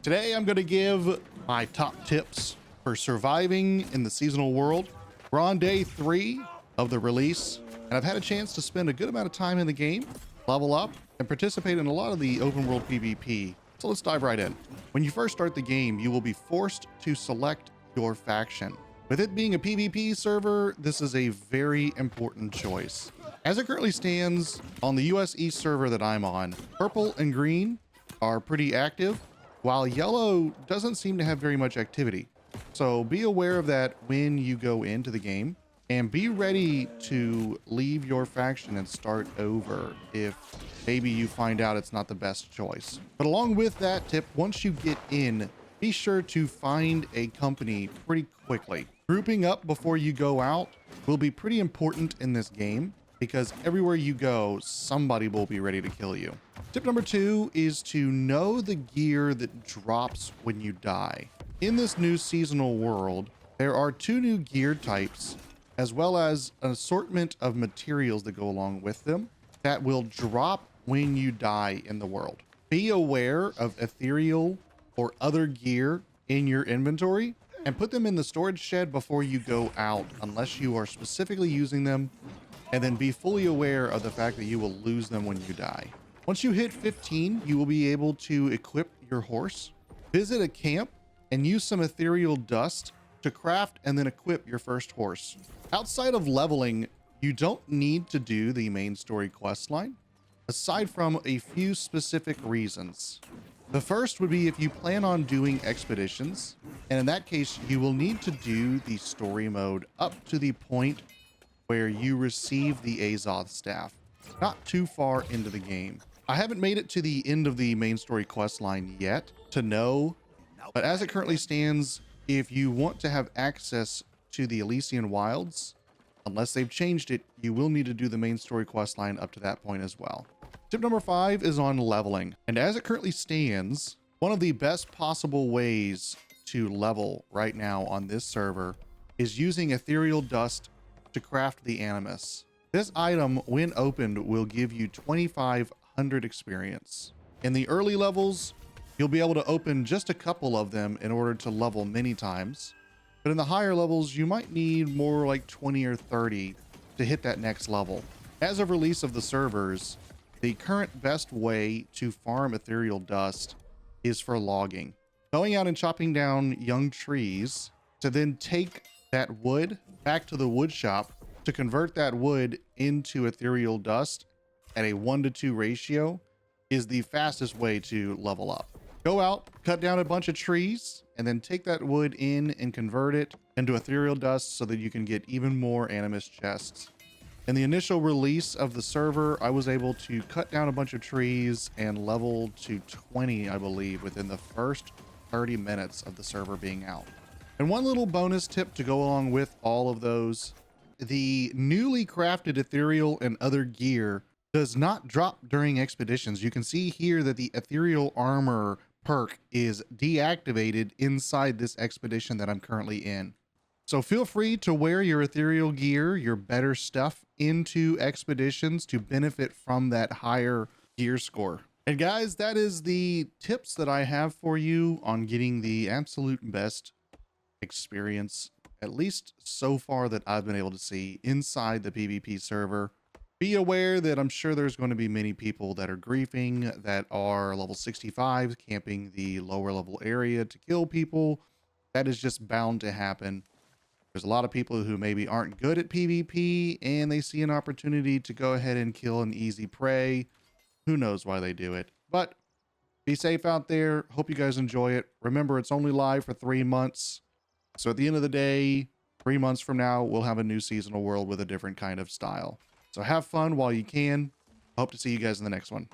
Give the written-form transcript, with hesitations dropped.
Today I'm going to give my top tips for surviving in the seasonal world. We're on day 3 of the release, and I've had a chance to spend a good amount of time in the game, level up, and participate in a lot of the open world PvP. So let's dive right in. When you first start the game, you will be forced to select your faction. With it being a PvP server, this is a very important choice. As it currently stands on the US East server that I'm on, purple and green are pretty active, while yellow doesn't seem to have very much activity. So be aware of that when you go into the game, and be ready to leave your faction and start over if maybe you find out it's not the best choice. But along with that tip, once you get in, be sure to find a company pretty quickly. Grouping up before you go out will be pretty important in this game, because everywhere you go, somebody will be ready to kill you. Tip number 2 is to know the gear that drops when you die. In this new seasonal world, there are 2 new gear types, as well as an assortment of materials that go along with them that will drop when you die in the world. Be aware of ethereal or other gear in your inventory and put them in the storage shed before you go out, unless you are specifically using them, and then be fully aware of the fact that you will lose them when you die. Once you hit 15, you will be able to equip your horse, visit a camp, and use some ethereal dust to craft and then equip your first horse. Outside of leveling, you don't need to do the main story quest line, aside from a few specific reasons. The first would be if you plan on doing expeditions, and in that case, you will need to do the story mode up to the point where you receive the Azoth staff, not too far into the game. I haven't made it to the end of the main story quest line yet to know, but as it currently stands, if you want to have access to the Elysian Wilds, unless they've changed it, you will need to do the main story quest line up to that point as well. Tip number 5 is on leveling. And as it currently stands, one of the best possible ways to level right now on this server is using ethereal dust to craft the Animus. This item, when opened, will give you 2,500 experience. In the early levels, you'll be able to open just a couple of them in order to level many times. But in the higher levels, you might need more like 20 or 30 to hit that next level. As of release of the servers, the current best way to farm ethereal dust is for logging. Going out and chopping down young trees to then take that wood back to the wood shop to convert that wood into ethereal dust at a 1-to-2 ratio is the fastest way to level up. Go out, cut down a bunch of trees, and then take that wood in and convert it into ethereal dust so that you can get even more Animus chests. In the initial release of the server, I was able to cut down a bunch of trees and level to 20, I believe, within the first 30 minutes of the server being out. And one little bonus tip to go along with all of those, the newly crafted ethereal and other gear does not drop during expeditions. You can see here that the ethereal armor perk is deactivated inside this expedition that I'm currently in. So feel free to wear your ethereal gear, your better stuff, into expeditions to benefit from that higher gear score. And guys, that is the tips that I have for you on getting the absolute best experience, at least so far that I've been able to see inside the PvP server. Be aware that I'm sure there's going to be many people that are griefing, that are level 65, camping the lower level area to kill people. That is just bound to happen. There's a lot of people who maybe aren't good at PvP and they see an opportunity to go ahead and kill an easy prey. Who knows why they do it? But be safe out there. Hope you guys enjoy it. Remember, it's only live for 3 months. So at the end of the day, 3 months from now, we'll have a new seasonal world with a different kind of style. So have fun while you can. Hope to see you guys in the next one.